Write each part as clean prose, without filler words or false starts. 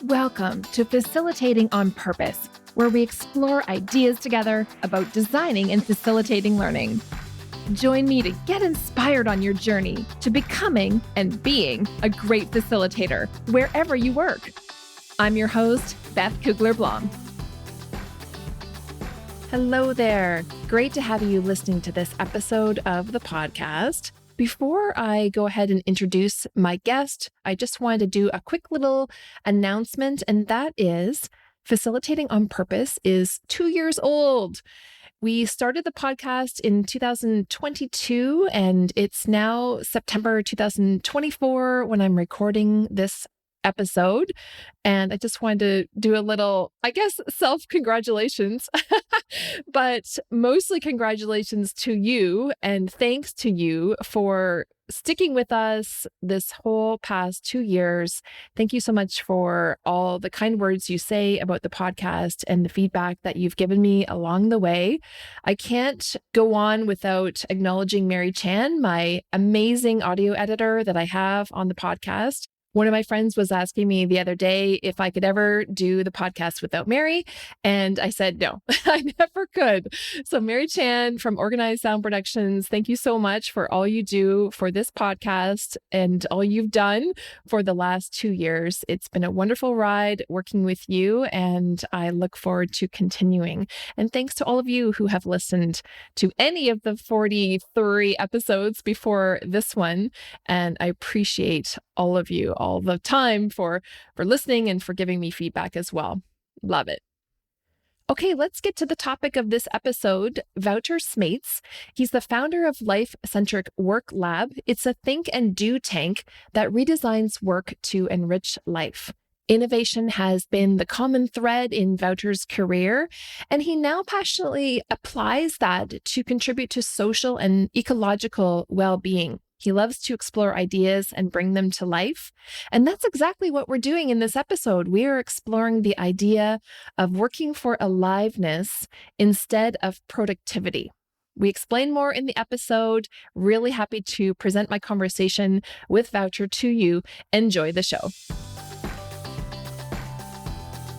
Welcome to Facilitating on Purpose, where we explore ideas together about designing and facilitating learning. Join me to get inspired on your journey to becoming and being a great facilitator wherever you work. I'm your host, Beth Cougler Blom. Hello there. Great to have you listening to this episode of the podcast. Before I go ahead and introduce my guest, I just wanted to do a quick little announcement, and that is Facilitating on Purpose is 2 years old. We started the podcast in 2022, and it's now September 2024 when I'm recording this episode. And I just wanted to do a little, self-congratulations, but mostly congratulations to you and thanks to you for sticking with us this whole past 2 years. Thank you so much for all the kind words you say about the podcast and the feedback that you've given me along the way. I can't go on without acknowledging Mary Chan, my amazing audio editor that I have on the podcast. One of my friends was asking me the other day if I could ever do the podcast without Mary, and I said no, I never could. So Mary Chan from Organized Sound Productions, thank you so much for all you do for this podcast and all you've done for the last 2 years. It's been a wonderful ride working with you, and I look forward to continuing. And thanks to all of you who have listened to any of the 43 episodes before this one, and I appreciate all of you all the time for listening and for giving me feedback as well. Love it. Okay, let's get to the topic of this episode. Wouter Smeets. He's the founder of Life-Centric Work Lab. It's a think and do tank that redesigns work to enrich life. Innovation has been the common thread in Wouter's career, and he now passionately applies that to contribute to social and ecological well-being. He loves to explore ideas and bring them to life. And that's exactly what we're doing in this episode. We are exploring the idea of working for aliveness instead of productivity. We explain more in the episode. Really happy to present my conversation with Wouter to you. Enjoy the show.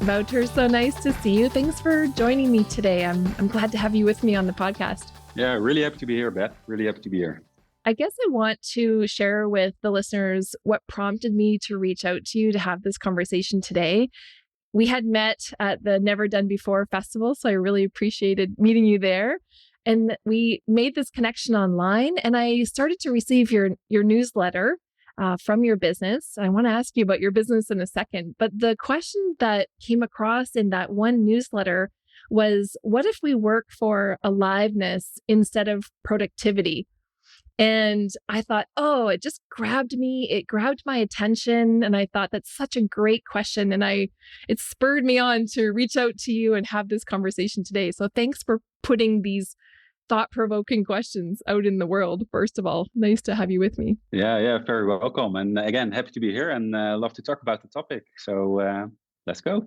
Wouter, so nice to see you. Thanks for joining me today. I'm glad to have you with me on the podcast. Yeah, really happy to be here, Beth. Really happy to be here. I guess I want to share with the listeners what prompted me to reach out to you to have this conversation today. We had met at the Never Done Before festival, so I really appreciated meeting you there. And we made this connection online, and I started to receive your newsletter from your business. I want to ask you about your business in a second, but the question that came across in that one newsletter was, what if we work for aliveness instead of productivity? And I thought, it just grabbed me. It grabbed my attention. And I thought that's such a great question. And it spurred me on to reach out to you and have this conversation today. So thanks for putting these thought-provoking questions out in the world. First of all, nice to have you with me. Yeah, very welcome. And again, happy to be here and love to talk about the topic. So let's go.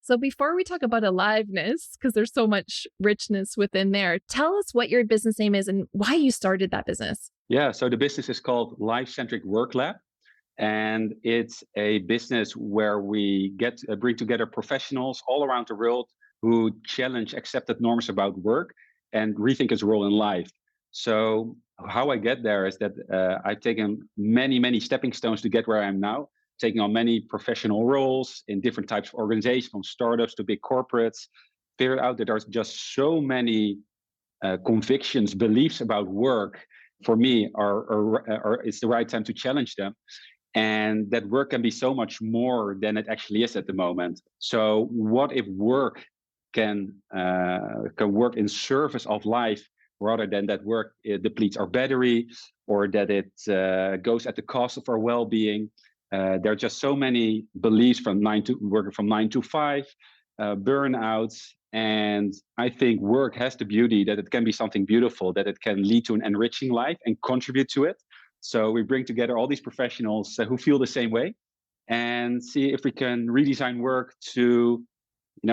So before we talk about aliveness, because there's so much richness within there, tell us what your business name is and why you started that business. Yeah, so the business is called Life-Centric Work Lab. And it's a business where we bring together professionals all around the world who challenge accepted norms about work and rethink its role in life. So how I get there is that I've taken many stepping stones to get where I am now, taking on many professional roles in different types of organizations, from startups to big corporates, figured out that there's just so many convictions, beliefs about work for me are it's the right time to challenge them. And that work can be so much more than it actually is at the moment. So what if work can work in service of life rather than that work depletes our battery or that it goes at the cost of our well-being? There are just so many beliefs from working from 9 to 5, burnouts. And I think work has the beauty that it can be something beautiful, that it can lead to an enriching life and contribute to it. So we bring together all these professionals who feel the same way and see if we can redesign work to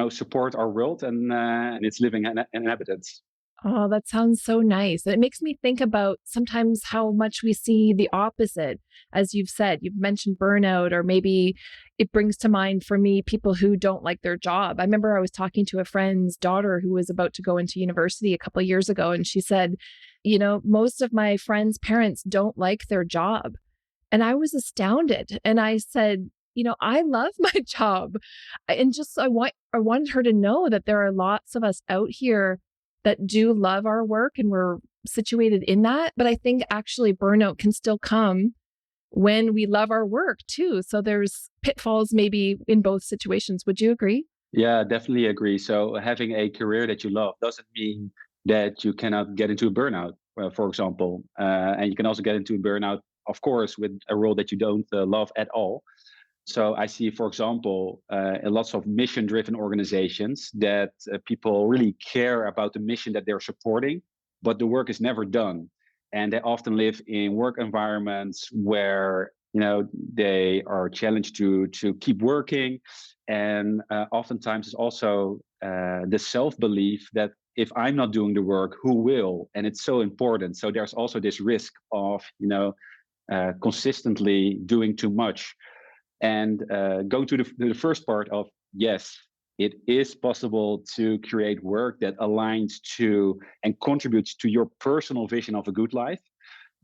support our world and its living inhabitants. Oh, that sounds so nice. It makes me think about sometimes how much we see the opposite. As you've said, you've mentioned burnout, or maybe it brings to mind for me people who don't like their job. I remember I was talking to a friend's daughter who was about to go into university a couple of years ago, and she said, most of my friends' parents don't like their job. And I was astounded. And I said, I love my job. And just I wanted her to know that there are lots of us out here that do love our work and we're situated in that. But I think actually burnout can still come when we love our work too. So there's pitfalls maybe in both situations. Would you agree? Yeah, definitely agree. So having a career that you love doesn't mean that you cannot get into a burnout, for example. And you can also get into a burnout, of course, with a role that you don't love at all. So I see, for example, in lots of mission-driven organizations that people really care about the mission that they're supporting, but the work is never done. And they often live in work environments where they are challenged to keep working, and oftentimes it's also the self-belief that if I'm not doing the work, who will? And it's so important. So there's also this risk of consistently doing too much. And going to the first part of, yes, it is possible to create work that aligns to and contributes to your personal vision of a good life,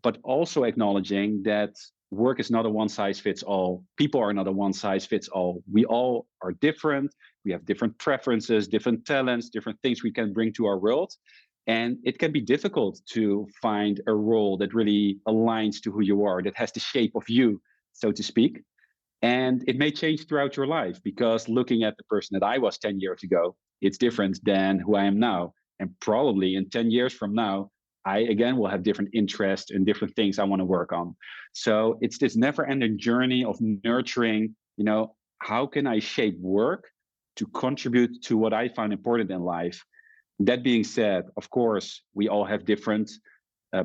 but also acknowledging that work is not a one size fits all. People are not a one size fits all. We all are different. We have different preferences, different talents, different things we can bring to our world. And it can be difficult to find a role that really aligns to who you are, that has the shape of you, so to speak. And it may change throughout your life, because looking at the person that I was 10 years ago, it's different than who I am now. And probably in 10 years from now, I again will have different interests and different things I want to work on. So it's this never ending journey of nurturing, how can I shape work to contribute to what I find important in life? That being said, of course, we all have different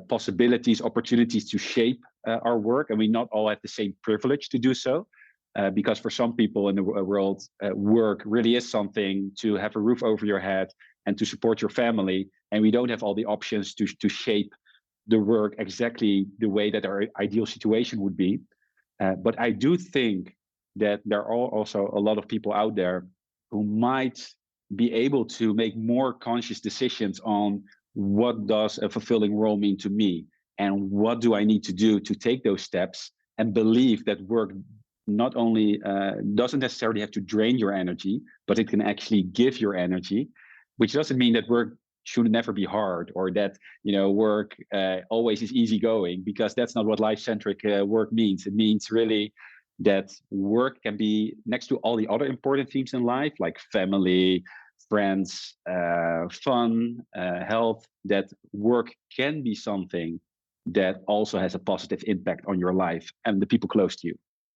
possibilities, opportunities to shape our work, and we not all have the same privilege to do so. Because for some people in the world, work really is something to have a roof over your head and to support your family. And we don't have all the options to shape the work exactly the way that our ideal situation would be. But I do think that there are also a lot of people out there who might be able to make more conscious decisions on what does a fulfilling role mean to me, and what do I need to do to take those steps, and believe that work not only doesn't necessarily have to drain your energy, but it can actually give your energy, which doesn't mean that work should never be hard, or that work always is easygoing, because that's not what life-centric work means. It means really that work can be next to all the other important themes in life, like family, friends, fun, health, that work can be something that also has a positive impact on your life and the people close to you.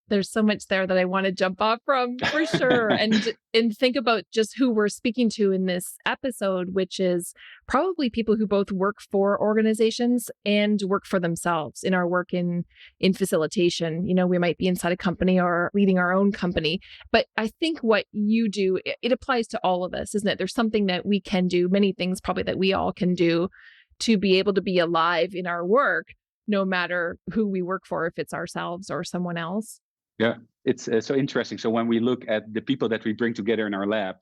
There's so much there that I want to jump off from for sure. And think about just who we're speaking to in this episode, which is probably people who both work for organizations and work for themselves in our work in facilitation. We might be inside a company or leading our own company. But I think what you do, it applies to all of us, isn't it? There's something that we can do, many things probably that we all can do to be able to be alive in our work, no matter who we work for, if it's ourselves or someone else. Yeah, it's so interesting. So when we look at the people that we bring together in our lab,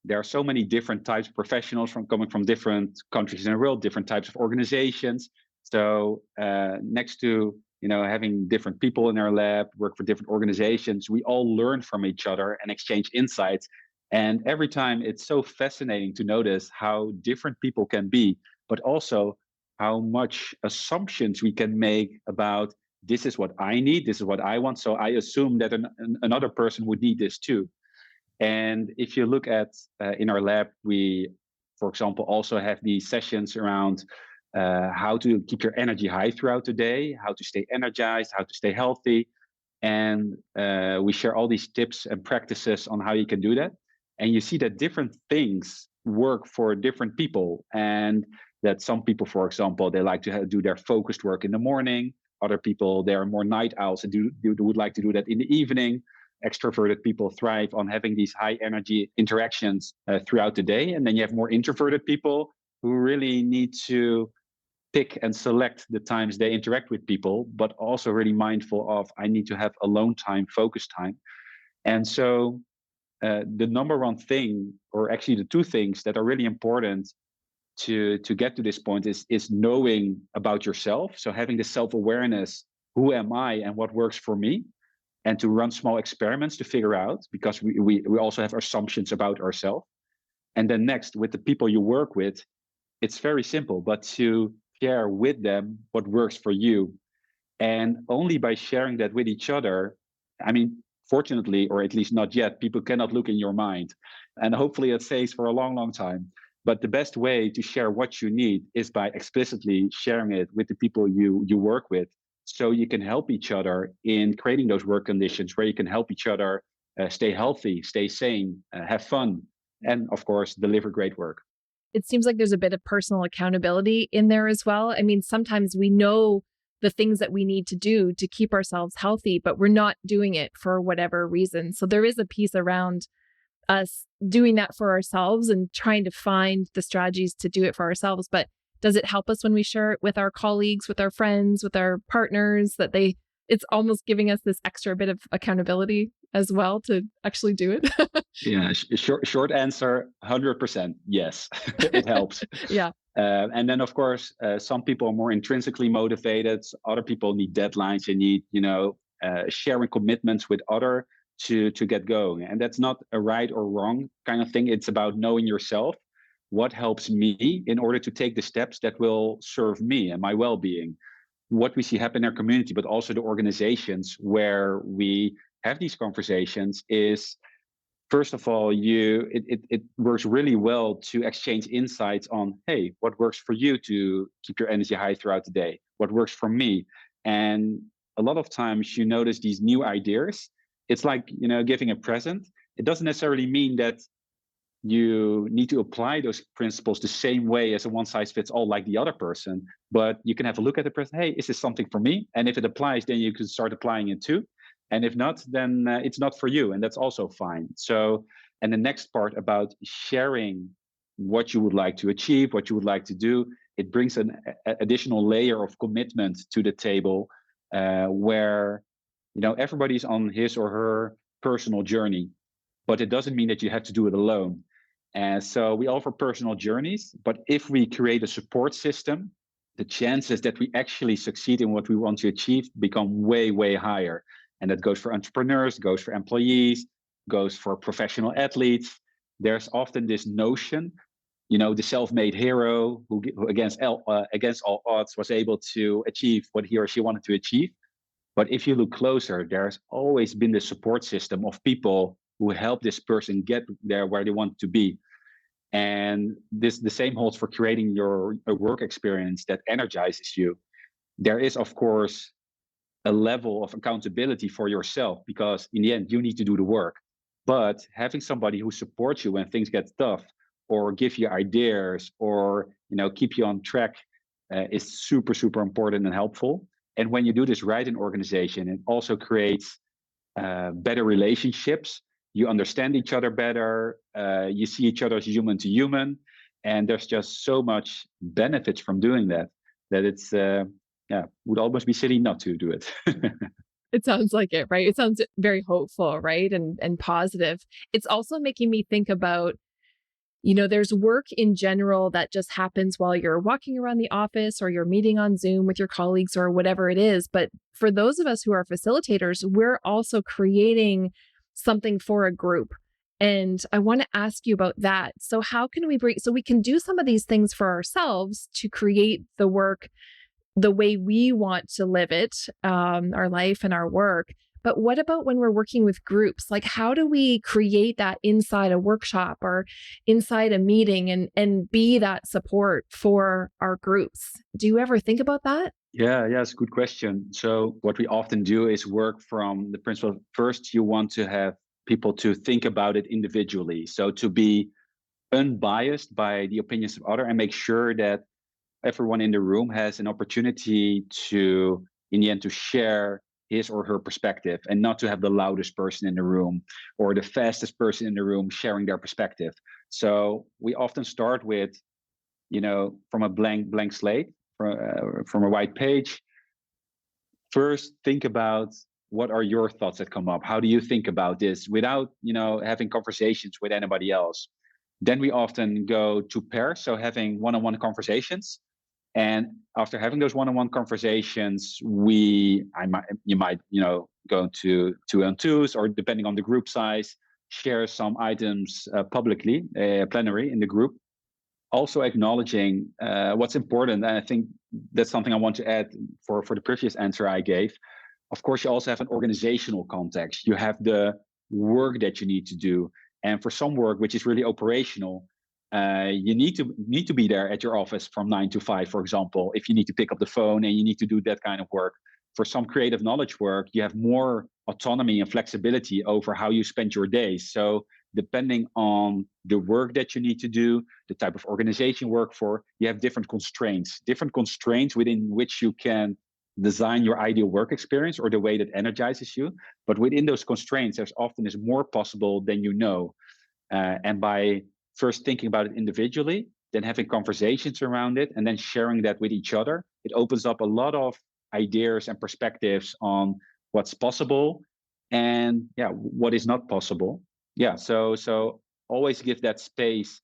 there are so many different types of professionals from coming from different countries in the world, different types of organizations. So next to having different people in our lab work for different organizations, we all learn from each other and exchange insights. And every time it's so fascinating to notice how different people can be, but also how much assumptions we can make about this is what I need, this is what I want. So I assume that another person would need this too. And if you look at in our lab, we, for example, also have these sessions around how to keep your energy high throughout the day, how to stay energized, how to stay healthy. And we share all these tips and practices on how you can do that. And you see that different things work for different people. And that some people, for example, they like to do their focused work in the morning. Other people, they are more night owls and would like to do that in the evening. Extroverted people thrive on having these high energy interactions throughout the day. And then you have more introverted people who really need to pick and select the times they interact with people, but also really mindful of I need to have alone time, focus time. And so the number one thing, or actually the two things that are really important to get to this point is knowing about yourself. So having the self-awareness, who am I and what works for me, and to run small experiments to figure out, because we also have assumptions about ourselves. And then next, with the people you work with, it's very simple, but to share with them what works for you. And only by sharing that with each other, I mean, fortunately, or at least not yet, people cannot look in your mind. And hopefully it stays for a long, long time. But the best way to share what you need is by explicitly sharing it with the people you work with. So you can help each other in creating those work conditions where you can help each other stay healthy, stay sane, have fun, and of course, deliver great work. It seems like there's a bit of personal accountability in there as well. I mean, sometimes we know the things that we need to do to keep ourselves healthy, but we're not doing it for whatever reason. So there is a piece around us doing that for ourselves and trying to find the strategies to do it for ourselves. But does it help us when we share it with our colleagues, with our friends, with our partners, that it's almost giving us this extra bit of accountability as well to actually do it? Yeah, short answer, 100% yes. It helps. Yeah. And then, of course, some people are more intrinsically motivated. Other people need deadlines. They need, sharing commitments with other to get going. And that's not a right or wrong kind of thing. It's about knowing yourself. What helps me in order to take the steps that will serve me and my well-being? What we see happen in our community, but also the organizations where we have these conversations is, first of all, it works really well to exchange insights on, hey, what works for you to keep your energy high throughout the day? What works for me? And a lot of times you notice these new ideas. It's like, giving a present. It doesn't necessarily mean that you need to apply those principles the same way as a one size fits all like the other person, but you can have a look at the person. Hey, is this something for me? And if it applies, then you can start applying it too. And if not, then it's not for you, and that's also fine. So, and the next part about sharing what you would like to achieve, what you would like to do, it brings an additional layer of commitment to the table, where everybody's on his or her personal journey, but it doesn't mean that you have to do it alone. And so we offer personal journeys, but if we create a support system, the chances that we actually succeed in what we want to achieve become way, way higher. And that goes for entrepreneurs, goes for employees, goes for professional athletes. There's often this notion, the self-made hero who against all odds was able to achieve what he or she wanted to achieve. But if you look closer, there's always been the support system of people who help this person get there where they want to be. And the same holds for creating a work experience that energizes you. There is, of course, a level of accountability for yourself, because in the end, you need to do the work. But having somebody who supports you when things get tough, or give you ideas, or keep you on track, is super, super important and helpful. And when you do this right in organization, it also creates better relationships. You understand each other better. You see each other as human to human, and there's just so much benefits from doing that it's would almost be silly not to do it. It sounds like it, right? It sounds very hopeful, right? And positive. It's also making me think about, there's work in general that just happens while you're walking around the office or you're meeting on Zoom with your colleagues or whatever it is. But for those of us who are facilitators, we're also creating something for a group. And I want to ask you about that. So how can so we can do some of these things for ourselves to create the work the way we want to live it, our life and our work. But what about when we're working with groups? Like, how do we create that inside a workshop or inside a meeting and be that support for our groups? Do you ever think about that? Yeah, it's a good question. So what we often do is work from the principle, first, you want to have people to think about it individually. So to be unbiased by the opinions of others and make sure that everyone in the room has an opportunity to, in the end, to share his or her perspective, and not to have the loudest person in the room or the fastest person in the room sharing their perspective. So we often start with from a blank slate, from a white page. First, think about what are your thoughts that come up. How do you think about this without having conversations with anybody else? Then we often go to pairs, so having one-on-one conversations. And after having those one-on-one conversations, you might go to two-on-twos, or depending on the group size, share some items publicly, plenary in the group. Also acknowledging what's important, and I think that's something I want to add for the previous answer I gave. Of course, you also have an organizational context. You have the work that you need to do, and for some work which is really operational, you need to be there at your office from 9 to 5, for example. If you need to pick up the phone and you need to do that kind of work. For some creative knowledge work, you have more autonomy and flexibility over how you spend your days. So depending on the work that you need to do, the type of organization you work for, you have different constraints within which you can design your ideal work experience or the way that energizes you. But within those constraints, there's often is more possible than you know. And by first thinking about it individually, then having conversations around it, and then sharing that with each other, it opens up a lot of ideas and perspectives on what's possible and what is not possible. So always give that space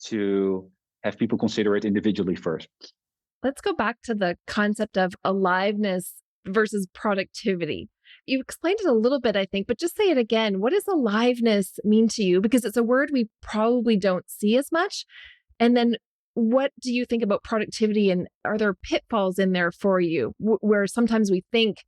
to have people consider it individually first. Let's go back to the concept of aliveness versus productivity. You explained it a little bit, I think, but just say it again. What does aliveness mean to you? Because it's a word we probably don't see as much. And then what do you think about productivity, and are there pitfalls in there for you where sometimes we think,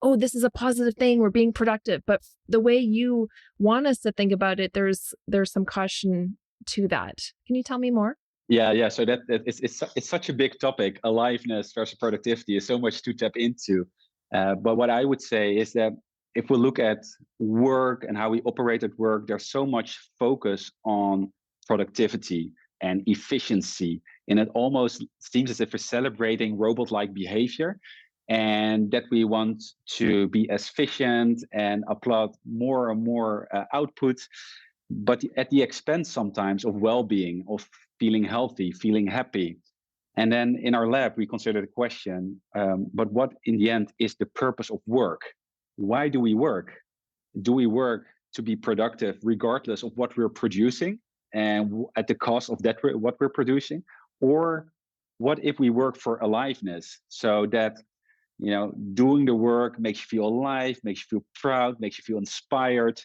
oh, this is a positive thing, we're being productive, but the way you want us to think about it, there's some caution to that. Can you tell me more? Yeah. So that it's such a big topic. Aliveness versus productivity is so much to tap into. But what I would say is that if we look at work and how we operate at work, there's so much focus on productivity and efficiency, and it almost seems as if we're celebrating robot-like behavior, and that we want to be as efficient and applaud more and more output, but at the expense sometimes of well-being, of feeling healthy, feeling happy. And then in our lab, we consider the question, but what in the end is the purpose of work? Why do we work? Do we work to be productive regardless of what we're producing and at the cost of that what we're producing? Or what if we work for aliveness, so that doing the work makes you feel alive, makes you feel proud, makes you feel inspired.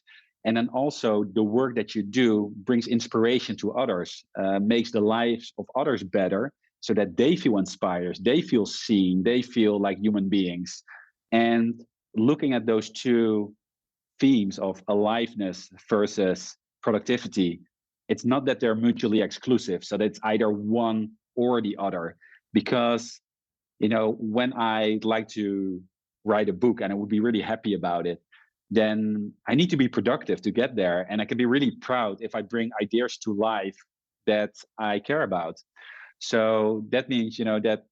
And then also the work that you do brings inspiration to others, makes the lives of others better, so that they feel inspired, they feel seen, they feel like human beings. And looking at those two themes of aliveness versus productivity, it's not that they're mutually exclusive, so that it's either one or the other. Because when I like to write a book and I would be really happy about it, then I need to be productive to get there. And I can be really proud if I bring ideas to life that I care about. So that means, that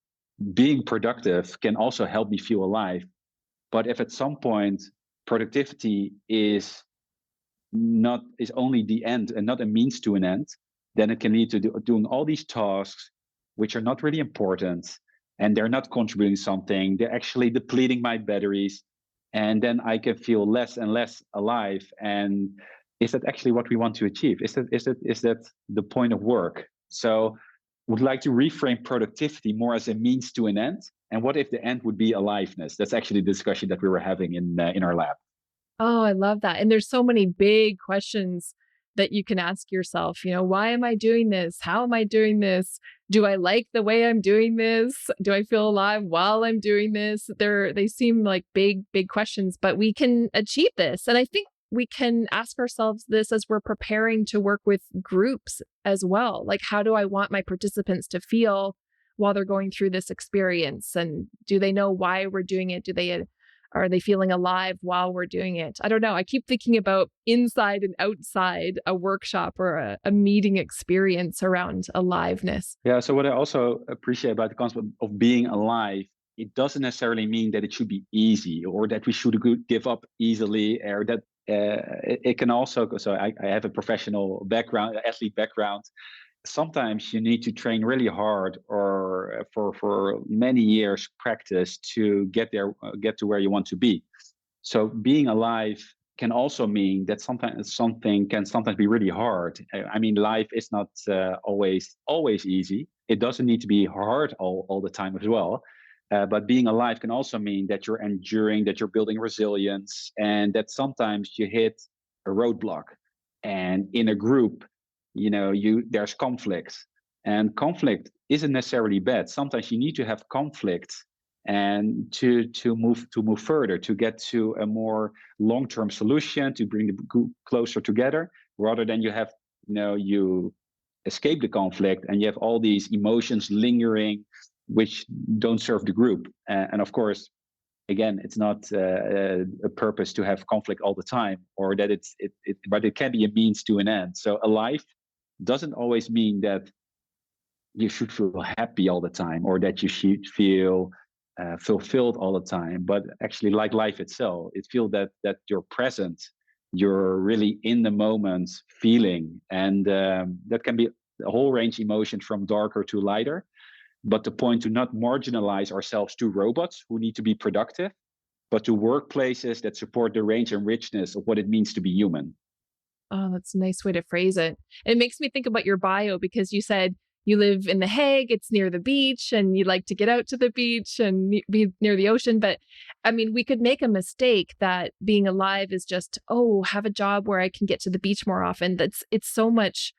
being productive can also help me feel alive. But if at some point productivity is only the end and not a means to an end, then it can lead to doing all these tasks which are not really important, and they're not contributing something. They're actually depleting my batteries, and then I can feel less and less alive. And is that actually what we want to achieve? Is that the point of work? So would like to reframe productivity more as a means to an end. And what if the end would be aliveness? That's actually the discussion that we were having in our lab. Oh, I love that. And there's so many big questions that you can ask yourself. Why am I doing this? How am I doing this? Do I like the way I'm doing this? Do I feel alive while I'm doing this? They seem like big, big questions, but we can achieve this. And I think we can ask ourselves this as we're preparing to work with groups as well. Like, how do I want my participants to feel while they're going through this experience? And do they know why we're doing it? Are they feeling alive while we're doing it? I don't know. I keep thinking about inside and outside a workshop or a meeting experience around aliveness. Yeah. So what I also appreciate about the concept of being alive, it doesn't necessarily mean that it should be easy or that we should give up easily, or that it can also. So I have a professional background, athlete background, sometimes you need to train really hard or for many years practice to get to where you want to be. So being alive can also mean that sometimes something can sometimes be really hard. I mean, life is not always easy. It doesn't need to be hard all the time as well. But being alive can also mean that you're enduring, that you're building resilience, and that sometimes you hit a roadblock. And in a group, there's conflict, and conflict isn't necessarily bad. Sometimes you need to have conflict and to move further, to get to a more long-term solution, to bring the group closer together, rather than you escape the conflict and you have all these emotions lingering which don't serve the group. And of course, again, it's not a purpose to have conflict all the time, or that but it can be a means to an end. So a life doesn't always mean that you should feel happy all the time, or that you should feel fulfilled all the time. But actually, like life itself, it feels that you're present, you're really in the moment, feeling, and that can be a whole range of emotions from darker to lighter. But the point to not marginalize ourselves to robots who need to be productive, but to workplaces that support the range and richness of what it means to be human. Oh, that's a nice way to phrase it. It makes me think about your bio because you said you live in The Hague, it's near the beach, and you like to get out to the beach and be near the ocean. But I mean, we could make a mistake that being alive is just, oh, have a job where I can get to the beach more often. It's so much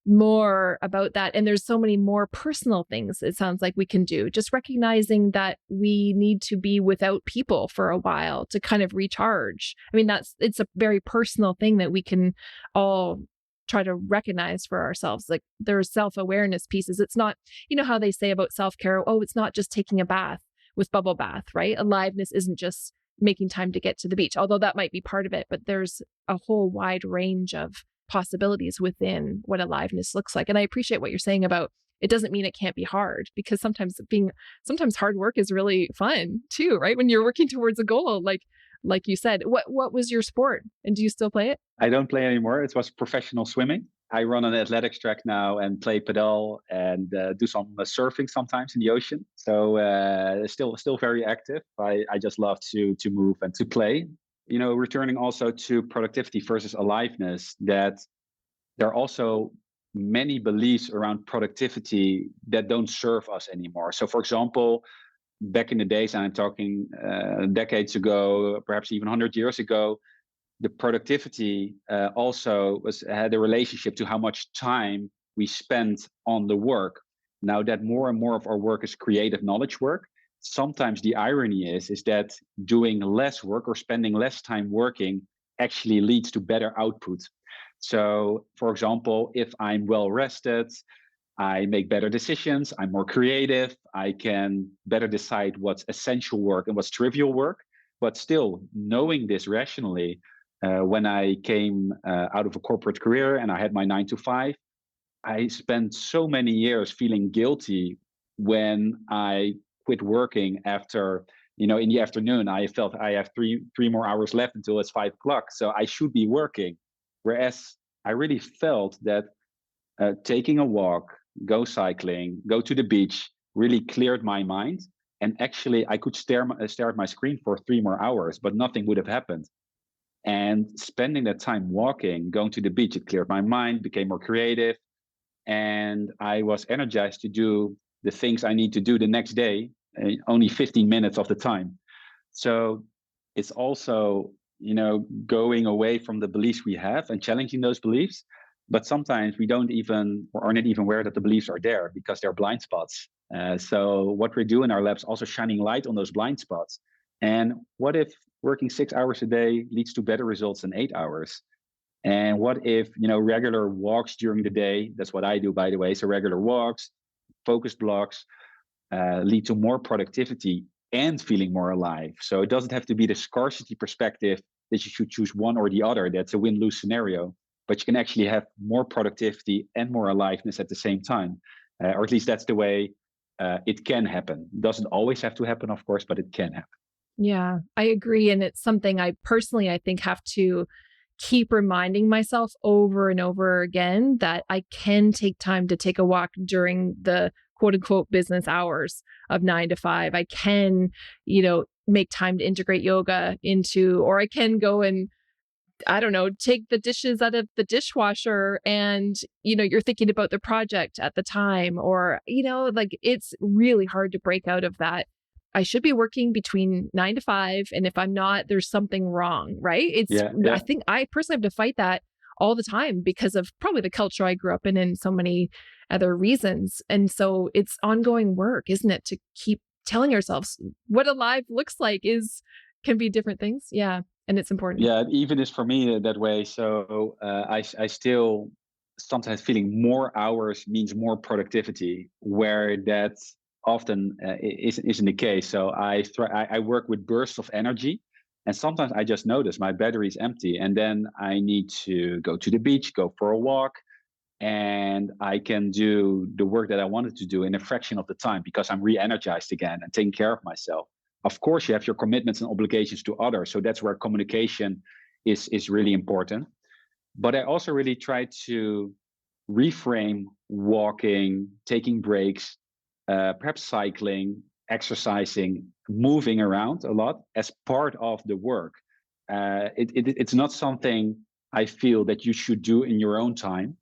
more about that. And there's so many more personal things it sounds like we can do. Just recognizing that we need to be without people for a while to kind of recharge. I mean, it's a very personal thing that we can all try to recognize for ourselves. Like there's self-awareness pieces. It's not, you know how they say about self-care, oh, it's not just taking a bath with bubble bath, right? Aliveness isn't just making time to get to the beach, although that might be part of it, but there's a whole wide range of possibilities within what aliveness looks like. And I appreciate what you're saying about it doesn't mean it can't be hard, because sometimes hard work is really fun too, right? When you're working towards a goal, like you said. What was your sport? And do you still play it? I don't play anymore. It was professional swimming. I run an athletics track now and play padel and do some surfing sometimes in the ocean. So still very active. I just love to move and to play. Returning also to productivity versus aliveness, that there are also many beliefs around productivity that don't serve us anymore. So, for example, back in the days, and I'm talking decades ago, perhaps even 100 years ago, the productivity also had a relationship to how much time we spent on the work. Now that more and more of our work is creative knowledge work, sometimes the irony is that doing less work or spending less time working actually leads to better output. So, for example, if I'm well rested, I make better decisions, I'm more creative, I can better decide what's essential work and what's trivial work. But still, knowing this rationally, when I came out of a corporate career and I had my 9 to 5, I spent so many years feeling guilty when I quit working after, in the afternoon. I felt I have three more hours left until it's 5 o'clock, so I should be working. Whereas I really felt that taking a walk, go cycling, go to the beach really cleared my mind. And actually, I could stare at my screen for 3 more hours, but nothing would have happened. And spending that time walking, going to the beach, it cleared my mind, became more creative, and I was energized to do the things I need to do the next day, only 15 minutes of the time. So it's also, going away from the beliefs we have and challenging those beliefs. But sometimes we don't even, or are not even aware that the beliefs are there because they're blind spots. So what we do in our labs also shining light on those blind spots. And what if working 6 hours a day leads to better results than 8 hours? And what if, regular walks during the day, that's what I do, by the way. So regular walks, focus blocks, lead to more productivity and feeling more alive. So it doesn't have to be the scarcity perspective that you should choose one or the other. That's a win-lose scenario. But you can actually have more productivity and more aliveness at the same time. Or at least that's the way it can happen. It doesn't always have to happen, of course, but it can happen. Yeah, I agree. And it's something I personally, I think, have to keep reminding myself over and over again that I can take time to take a walk during the quote unquote business hours of 9 to 5. I can, make time to integrate yoga into, or I can go and I don't know, take the dishes out of the dishwasher and, you're thinking about the project at the time or, like it's really hard to break out of that. I should be working between 9 to 5. And if I'm not, there's something wrong, right? Yeah, I yeah. think I personally have to fight that all the time because of probably the culture I grew up in and so many other reasons. And so it's ongoing work, isn't it? To keep telling ourselves what alive looks like can be different things. Yeah. And it's important. Yeah, even is for me that way. So I still sometimes feeling more hours means more productivity, where that often isn't the case. So I work with bursts of energy, and sometimes I just notice my battery is empty, and then I need to go to the beach, go for a walk, and I can do the work that I wanted to do in a fraction of the time because I'm re-energized again and taking care of myself. Of course, you have your commitments and obligations to others, so that's where communication is really important. But I also really try to reframe walking, taking breaks, perhaps cycling, exercising, moving around a lot as part of the work. It's not something I feel that you should do in your own time,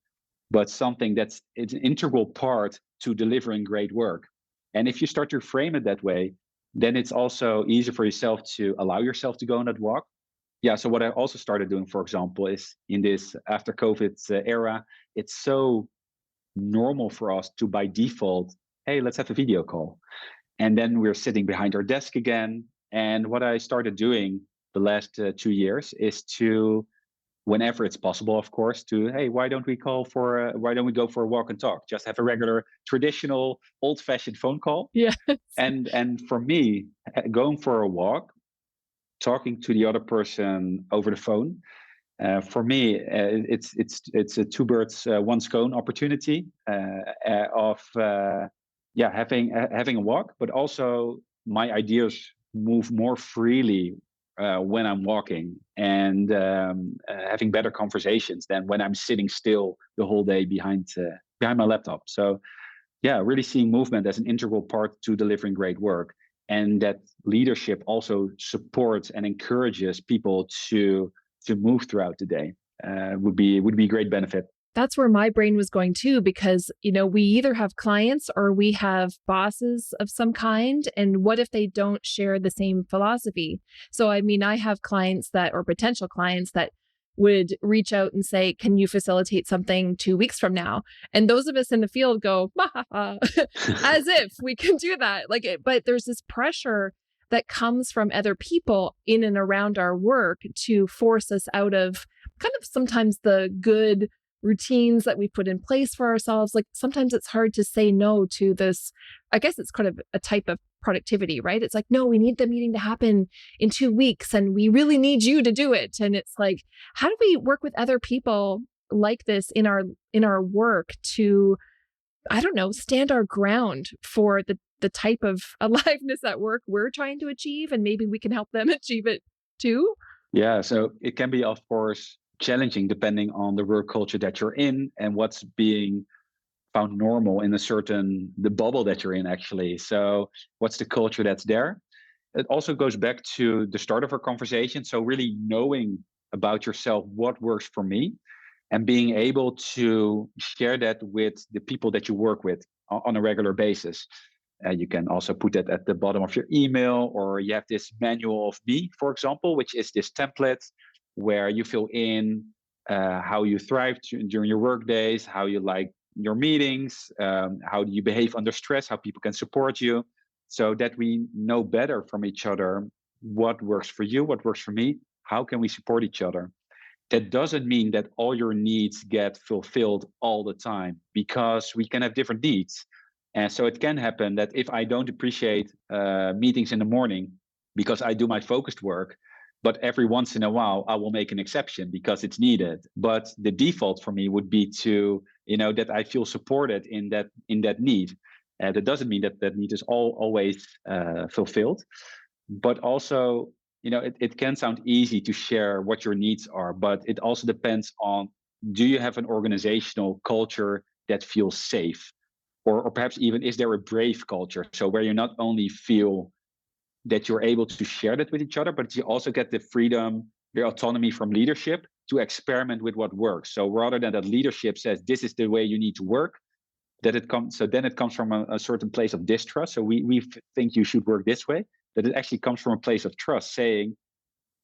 but something it's an integral part to delivering great work. And if you start to frame it that way, then it's also easier for yourself to allow yourself to go on that walk. Yeah. So what I also started doing, for example, is in this after COVID era, it's so normal for us to by default, hey, let's have a video call. And then we're sitting behind our desk again. And what I started doing the last 2 years is to, whenever it's possible, of course, to, hey, why don't we go for a walk and talk? Just have a regular, traditional, old-fashioned phone call. Yeah. And for me, going for a walk, talking to the other person over the phone, for me, it's a two birds one stone opportunity of having a walk, but also my ideas move more freely when I'm walking and having better conversations than when I'm sitting still the whole day behind my laptop. So yeah, really seeing movement as an integral part to delivering great work, and that leadership also supports and encourages people to move throughout the day would be a great benefit. That's where my brain was going too, because, we either have clients or we have bosses of some kind. And what if they don't share the same philosophy? So, I mean, I have clients or potential clients that would reach out and say, can you facilitate something 2 weeks from now? And those of us in the field go, "Ha, ha, ha," as if we can do that. But there's this pressure that comes from other people in and around our work to force us out of kind of sometimes the good routines that we put in place for ourselves. Like sometimes it's hard to say no to this. I guess it's kind of a type of productivity, right? It's like, no, we need the meeting to happen in 2 weeks and we really need you to do it. And it's like, how do we work with other people like this in our work to, I don't know, stand our ground for the type of aliveness at work we're trying to achieve, and maybe we can help them achieve it too? Yeah, so it can be, of course, challenging depending on the work culture that you're in and what's being found normal in the bubble that you're in, actually. So what's the culture that's there? It also goes back to the start of our conversation. So really knowing about yourself, what works for me, and being able to share that with the people that you work with on a regular basis. You can also put that at the bottom of your email, or you have this manual of me, for example, which is this template where you fill in how you thrive during your work days, how you like your meetings, how do you behave under stress, how people can support you, so that we know better from each other what works for you, what works for me, how can we support each other. That doesn't mean that all your needs get fulfilled all the time, because we can have different needs. And so it can happen that if I don't appreciate meetings in the morning because I do my focused work, but every once in a while I will make an exception because it's needed. But the default for me would be to, that I feel supported in that need. That doesn't mean that that need is always fulfilled, but also it can sound easy to share what your needs are, but it also depends on, do you have an organizational culture that feels safe? Or perhaps even, is there a brave culture? So where you not only feel that you're able to share that with each other, but you also get the freedom, the autonomy from leadership to experiment with what works. So rather than that leadership says, this is the way you need to work, then it comes from a certain place of distrust. So we think you should work this way, that it actually comes from a place of trust, saying,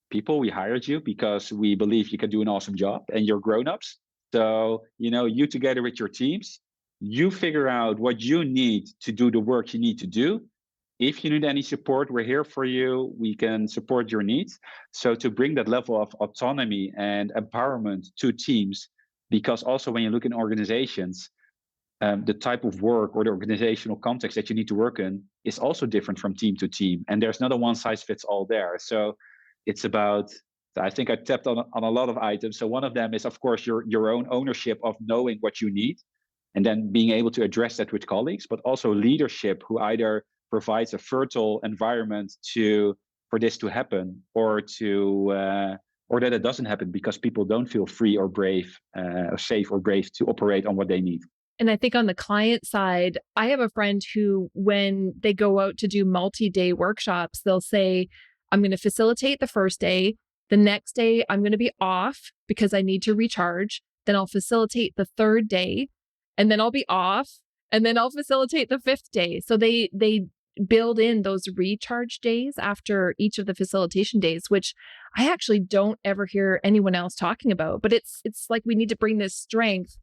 people, we hired you because we believe you can do an awesome job and you're grown-ups. So, you together with your teams, you figure out what you need to do the work you need to do. If you need any support, we're here for you. We can support your needs. So to bring that level of autonomy and empowerment to teams, because also when you look in organizations, the type of work or the organizational context that you need to work in is also different from team to team. And there's not a one size fits all there. So it's about, I think I tapped on a lot of items. So one of them is, of course, your own ownership of knowing what you need and then being able to address that with colleagues, but also leadership who either provides a fertile environment for this to happen, or that it doesn't happen because people don't feel free or brave, or safe or brave to operate on what they need. And I think on the client side, I have a friend who, when they go out to do multi-day workshops, they'll say, I'm going to facilitate the first day. The next day, I'm going to be off because I need to recharge. Then I'll facilitate the third day, and then I'll be off, and then I'll facilitate the fifth day. So they build in those recharge days after each of the facilitation days, which I actually don't ever hear anyone else talking about. But it's like we need to bring this strength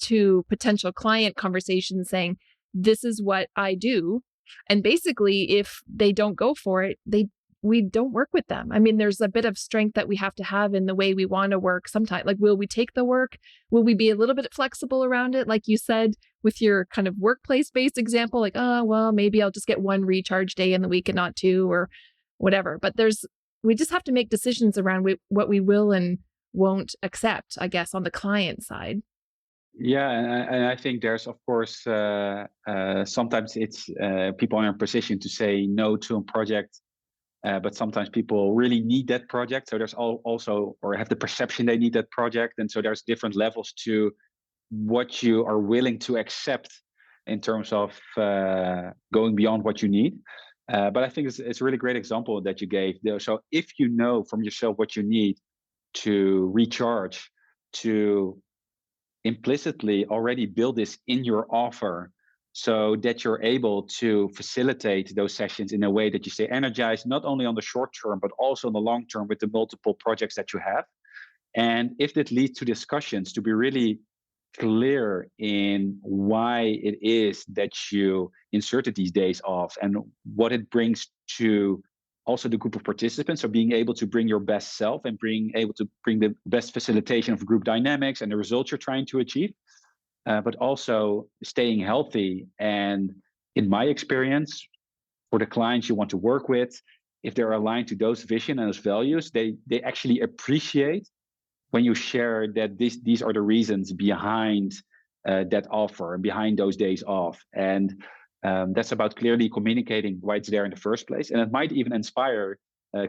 to potential client conversations, saying, this is what I do. And basically, if they don't go for it, we don't work with them. I mean, there's a bit of strength that we have to have in the way we want to work sometimes. Like, will we take the work? Will we be a little bit flexible around it? Like you said, with your kind of workplace-based example, like, oh, well, maybe I'll just get one recharge day in the week and not two, or whatever. But we just have to make decisions around what we will and won't accept, I guess, on the client side. Yeah, and I think there's, of course, sometimes it's people are in a position to say no to a project, but sometimes people really need that project. So there's also, or have the perception they need that project. And so there's different levels to what you are willing to accept in terms of going beyond what you need. But I think it's a really great example that you gave. So if you know from yourself what you need to recharge, to implicitly already build this in your offer so that you're able to facilitate those sessions in a way that you stay energized, not only on the short term, but also on the long term with the multiple projects that you have. And if that leads to discussions, to be really clear in why it is that you inserted these days off and what it brings to also the group of participants. So being able to bring your best self and being able to bring the best facilitation of group dynamics and the results you're trying to achieve, but also staying healthy. And in my experience, for the clients you want to work with, if they're aligned to those vision and those values, they actually appreciate when you share that these are the reasons behind that offer and behind those days off. And that's about clearly communicating why it's there in the first place. And it might even inspire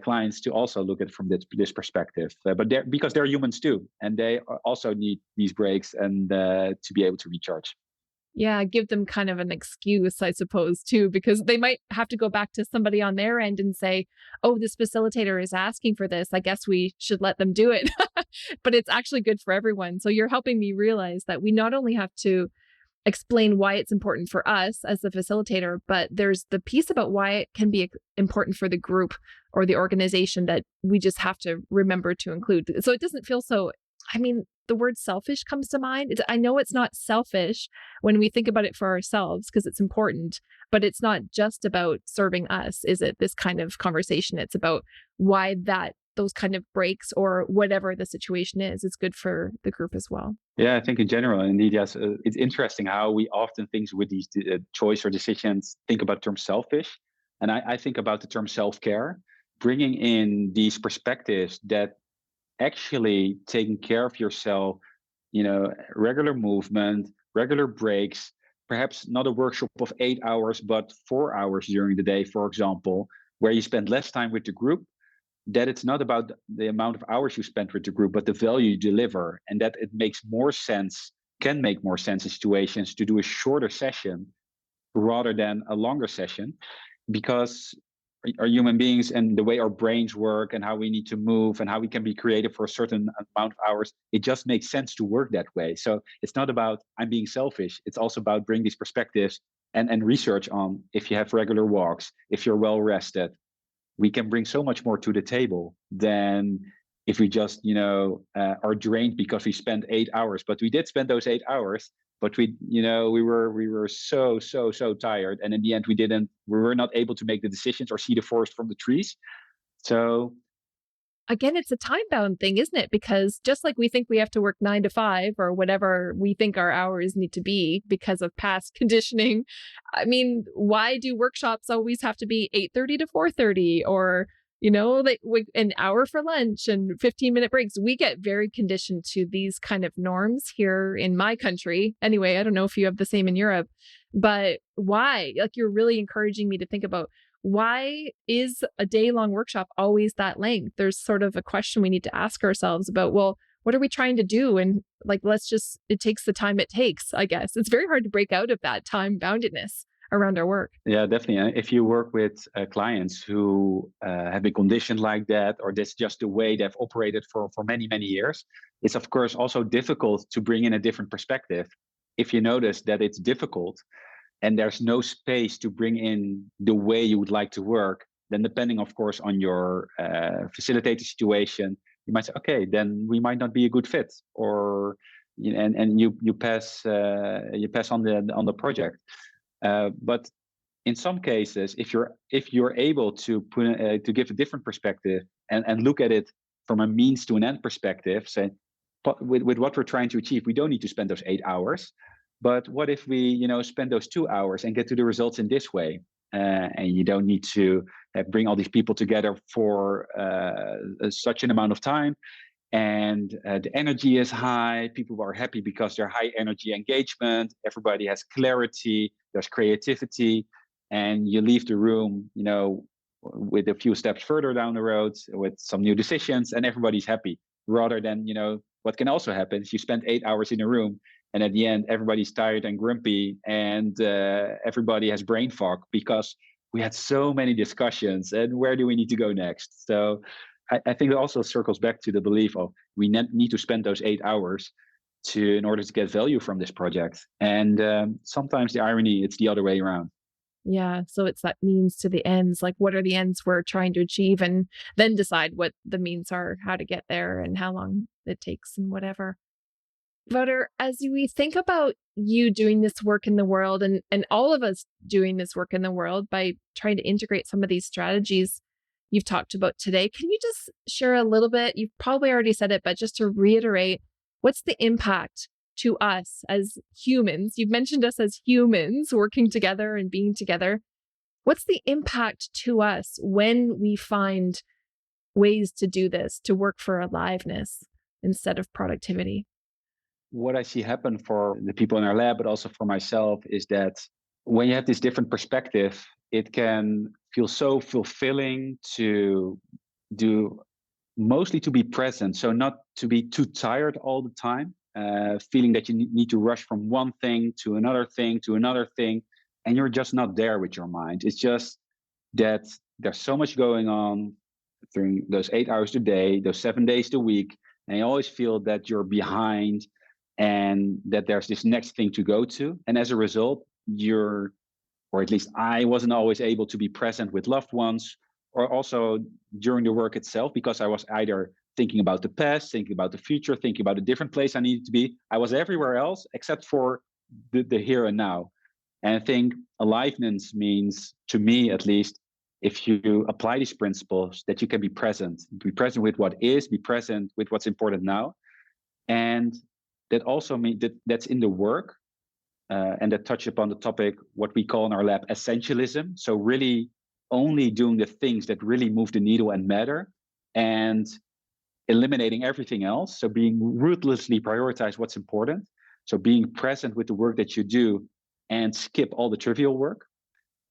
clients to also look at it from this perspective. But because they're humans too, and they also need these breaks and to be able to recharge. Yeah, give them kind of an excuse, I suppose, too, because they might have to go back to somebody on their end and say, oh, this facilitator is asking for this. I guess we should let them do it. But it's actually good for everyone. So you're helping me realize that we not only have to explain why it's important for us as the facilitator, but there's the piece about why it can be important for the group or the organization that we just have to remember to include. So it doesn't feel so, I mean, the word selfish comes to mind. I know it's not selfish when we think about it for ourselves because it's important, but it's not just about serving us, is it? This kind of conversation. It's about why those kind of breaks or whatever the situation is good for the group as well. Yeah, I think in general, indeed, yes. It's interesting how we often think with these choice or decisions, think about the term selfish. And I think about the term self-care, bringing in these perspectives that actually taking care of yourself, regular movement, regular breaks, perhaps not a workshop of 8 hours, but 4 hours during the day, for example, where you spend less time with the group, that it's not about the amount of hours you spend with the group, but the value you deliver, and that it makes more sense, can make more sense in situations to do a shorter session rather than a longer session, because our human beings and the way our brains work and how we need to move and how we can be creative for a certain amount of hours, it just makes sense to work that way. So it's not about I'm being selfish. It's also about bringing these perspectives and research on if you have regular walks, if you're well rested, we can bring so much more to the table than if we just are drained because we spent 8 hours. But we did spend those 8 hours, but we were so tired, and in the end we were not able to make the decisions or see the forest from the trees. So Again, it's a time bound thing, isn't it? Because just like we think we have to work 9 to 5 or whatever we think our hours need to be because of past conditioning. I mean, why do workshops always have to be 8:30 to 4:30 or, like an hour for lunch and 15-minute breaks? We get very conditioned to these kind of norms here in my country. Anyway, I don't know if you have the same in Europe, but why? Like, you're really encouraging me to think about why is a day-long workshop always that length? There's sort of a question we need to ask ourselves about, well, what are we trying to do? And like, it takes the time it takes, I guess. It's very hard to break out of that time boundedness around our work. yeah, definitely. If you work with clients who have been conditioned like that, or that's just the way they've operated for many years, it's of course also difficult to bring in a different perspective. If you notice that it's difficult, and there's no space to bring in the way you would like to work, then depending, of course, on your facilitator situation, you might say, okay, then we might not be a good fit, or and you pass on the project. But in some cases, if you're able to to give a different perspective and look at it from a means to an end perspective, say, but with what we're trying to achieve, we don't need to spend those 8 hours. But what if we, spend those 2 hours and get to the results in this way? And you don't need to bring all these people together for such an amount of time. And the energy is high. People are happy because they're high energy engagement. Everybody has clarity. There's creativity, and you leave the room, with a few steps further down the road with some new decisions, and everybody's happy. Rather than, what can also happen is you spend 8 hours in a room, and at the end everybody's tired and grumpy, and everybody has brain fog because we had so many discussions, and where do we need to go next? So I think it also circles back to the belief of we need to spend those 8 hours in order to get value from this project. And sometimes the irony, it's the other way around. Yeah. So it's that means to the ends. Like, what are the ends we're trying to achieve? And then decide what the means are, how to get there, and how long it takes, and whatever. Wouter, as we think about you doing this work in the world and all of us doing this work in the world by trying to integrate some of these strategies you've talked about today, can you just share a little bit? You've probably already said it, but just to reiterate, what's the impact to us as humans? You've mentioned us as humans working together and being together. What's the impact to us when we find ways to do this, to work for aliveness instead of productivity? What I see happen for the people in our lab, but also for myself, is that when you have this different perspective, it can feel so fulfilling to do, mostly to be present. So not to be too tired all the time, feeling that you need to rush from one thing to another thing to another thing, and you're just not there with your mind. It's just that there's so much going on during those 8 hours a day, those 7 days a week, and you always feel that you're behind and that there's this next thing to go to. And as a result, or at least I wasn't always able to be present with loved ones, or also during the work itself, because I was either thinking about the past, thinking about the future, thinking about a different place I needed to be. I was everywhere else except for the here and now. And I think aliveness means, to me at least, if you apply these principles, that you can be present with what is, be present with what's important now. And that also means that's in the work, and that touch upon the topic, what we call in our lab essentialism. So really only doing the things that really move the needle and matter, and eliminating everything else. So being ruthlessly prioritize what's important. So being present with the work that you do and skip all the trivial work.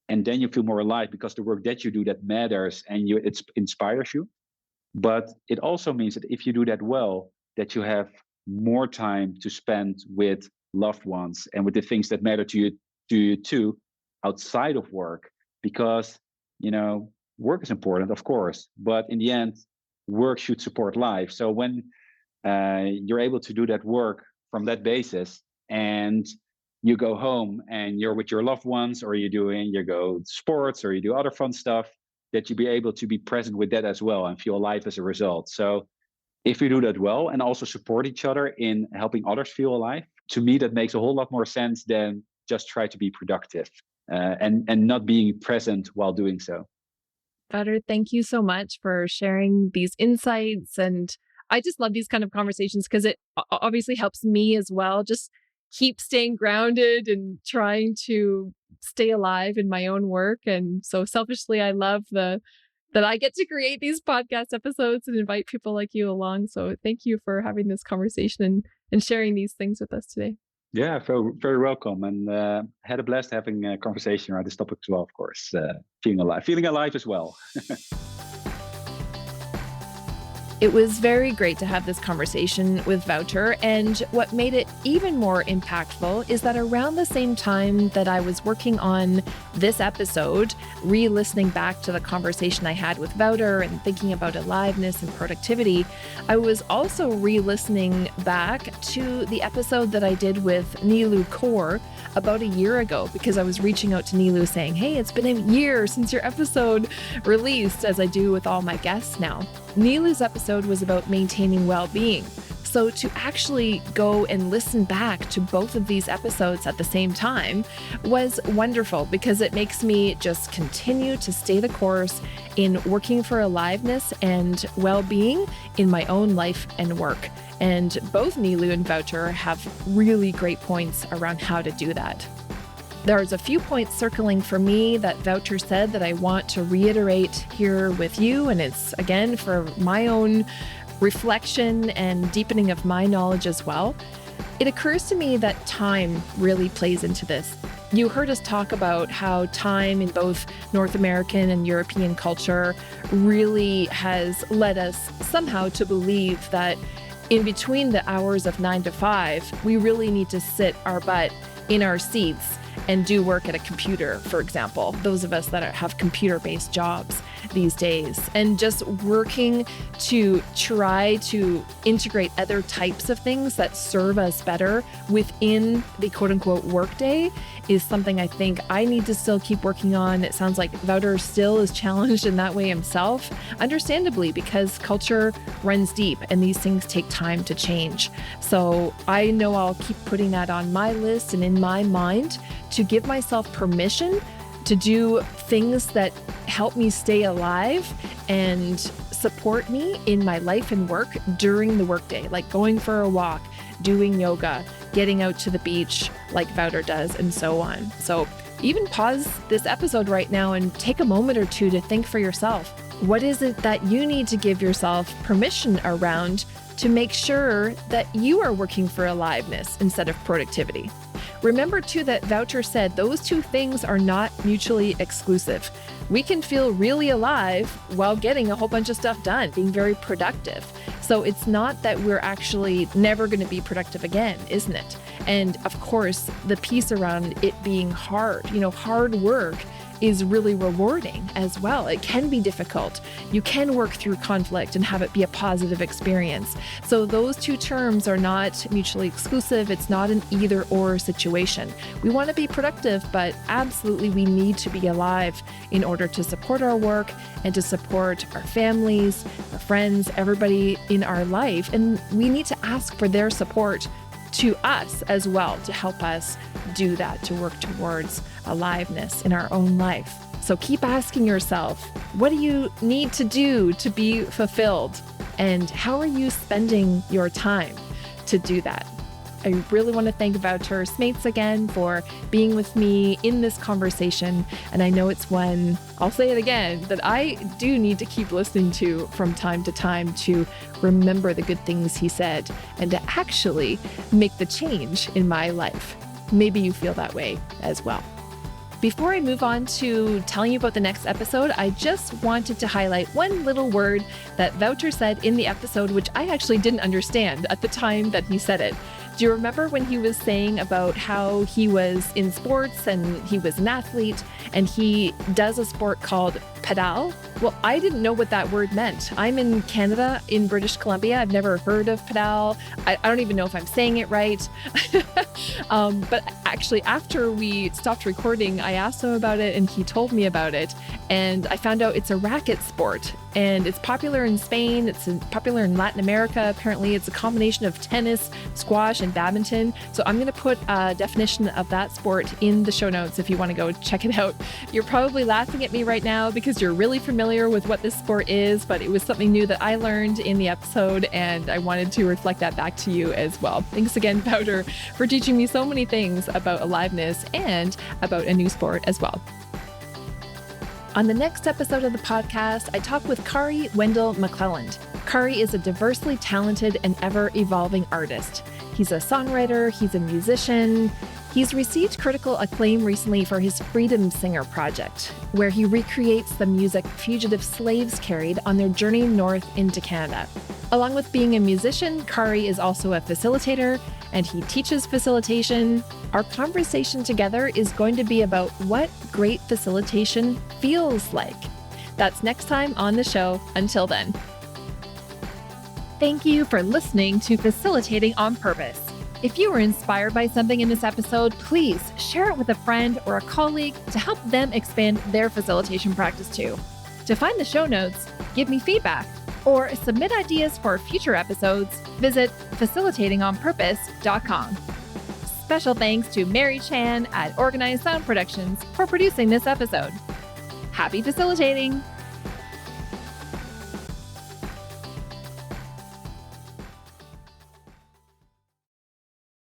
And then you feel more alive because the work that you do that matters, and it inspires you. But it also means that if you do that well, that you have more time to spend with loved ones and with the things that matter to you too, outside of work. Because, work is important, of course, but in the end, work should support life. So when you're able to do that work from that basis, and you go home and you're with your loved ones, or you go sports, or you do other fun stuff, that you be able to be present with that as well and feel alive as a result. So if we do that well and also support each other in helping others feel alive, to me that makes a whole lot more sense than just try to be productive and not being present while doing so. Wouter, thank you so much for sharing these insights. And I just love these kind of conversations because it obviously helps me as well. Just keep staying grounded and trying to stay alive in my own work. And so selfishly, I love that I get to create these podcast episodes and invite people like you along. So thank you for having this conversation and sharing these things with us today. Yeah, very, very welcome. And had a blast having a conversation around this topic as well, of course. Feeling alive as well. It was very great to have this conversation with Wouter, and what made it even more impactful is that around the same time that I was working on this episode, re-listening back to the conversation I had with Wouter and thinking about aliveness and productivity, I was also re-listening back to the episode that I did with Nilu Kaur about a year ago, because I was reaching out to Nilu saying, hey, it's been a year since your episode released, as I do with all my guests now. Nilu's episode was about maintaining well-being. So to actually go and listen back to both of these episodes at the same time was wonderful, because it makes me just continue to stay the course in working for aliveness and well-being in my own life and work. And both Nilu and Wouter have really great points around how to do that. There's a few points circling for me that Wouter said that I want to reiterate here with you. And it's, again, for my own reflection and deepening of my knowledge as well. It occurs to me that time really plays into this. You heard us talk about how time in both North American and European culture really has led us somehow to believe that in between the hours of 9 to 5, we really need to sit our butt in our seats and do work at a computer, for example, those of us that have computer-based jobs these days, and just working to try to integrate other types of things that serve us better within the quote-unquote workday is something I think I need to still keep working on. It sounds like Wouter still is challenged in that way himself, understandably, because culture runs deep and these things take time to change. So I know I'll keep putting that on my list and in my mind to give myself permission to do things that help me stay alive and support me in my life and work during the workday, like going for a walk, doing yoga, getting out to the beach like Wouter does, and so on. So even pause this episode right now and take a moment or two to think for yourself. What is it that you need to give yourself permission around to make sure that you are working for aliveness instead of productivity? Remember too that Wouter said those two things are not mutually exclusive. We can feel really alive while getting a whole bunch of stuff done, being very productive. So it's not that we're actually never going to be productive again, isn't it? And of course, the piece around it being hard, hard work is really rewarding as well. It can be difficult. You can work through conflict and have it be a positive experience. So those two terms are not mutually exclusive. It's not an either or situation. We want to be productive, but absolutely we need to be alive in order to support our work and to support our families, our friends, everybody in our life. And we need to ask for their support to us as well to help us do that, to work towards aliveness in our own life. So keep asking yourself, what do you need to do to be fulfilled? And how are you spending your time to do that? I really want to thank Wouter Smeets again for being with me in this conversation. And I know it's one, I'll say it again, that I do need to keep listening to from time to time to remember the good things he said and to actually make the change in my life. Maybe you feel that way as well. Before I move on to telling you about the next episode, I just wanted to highlight one little word that Wouter said in the episode, which I actually didn't understand at the time that he said it. Do you remember when he was saying about how he was in sports and he was an athlete and he does a sport called pedal? Well, I didn't know what that word meant. I'm in Canada, in British Columbia. I've never heard of pedal. I don't even know if I'm saying it right. But actually, after we stopped recording, I asked him about it and he told me about it. And I found out it's a racket sport and it's popular in Spain. It's popular in Latin America. Apparently, it's a combination of tennis, squash, and badminton. So I'm going to put a definition of that sport in the show notes if you want to go check it out. You're probably laughing at me right now because you're really familiar with what this sport is, but it was something new that I learned in the episode and I wanted to reflect that back to you as well. Thanks again, Wouter, for teaching me so many things about aliveness and about a new sport as well. On the next episode of the podcast, I talk with Kari Wendell McClelland. Kari is a diversely talented and ever-evolving artist. He's a songwriter, he's a musician. He's received critical acclaim recently for his Freedom Singer project, where he recreates the music fugitive slaves carried on their journey north into Canada. Along with being a musician, Kari is also a facilitator, and he teaches facilitation. Our conversation together is going to be about what great facilitation feels like. That's next time on the show. Until then. Thank you for listening to Facilitating on Purpose. If you were inspired by something in this episode, please share it with a friend or a colleague to help them expand their facilitation practice too. To find the show notes, give me feedback, or submit ideas for future episodes, visit facilitatingonpurpose.com. Special thanks to Mary Chan at Organized Sound Productions for producing this episode. Happy facilitating!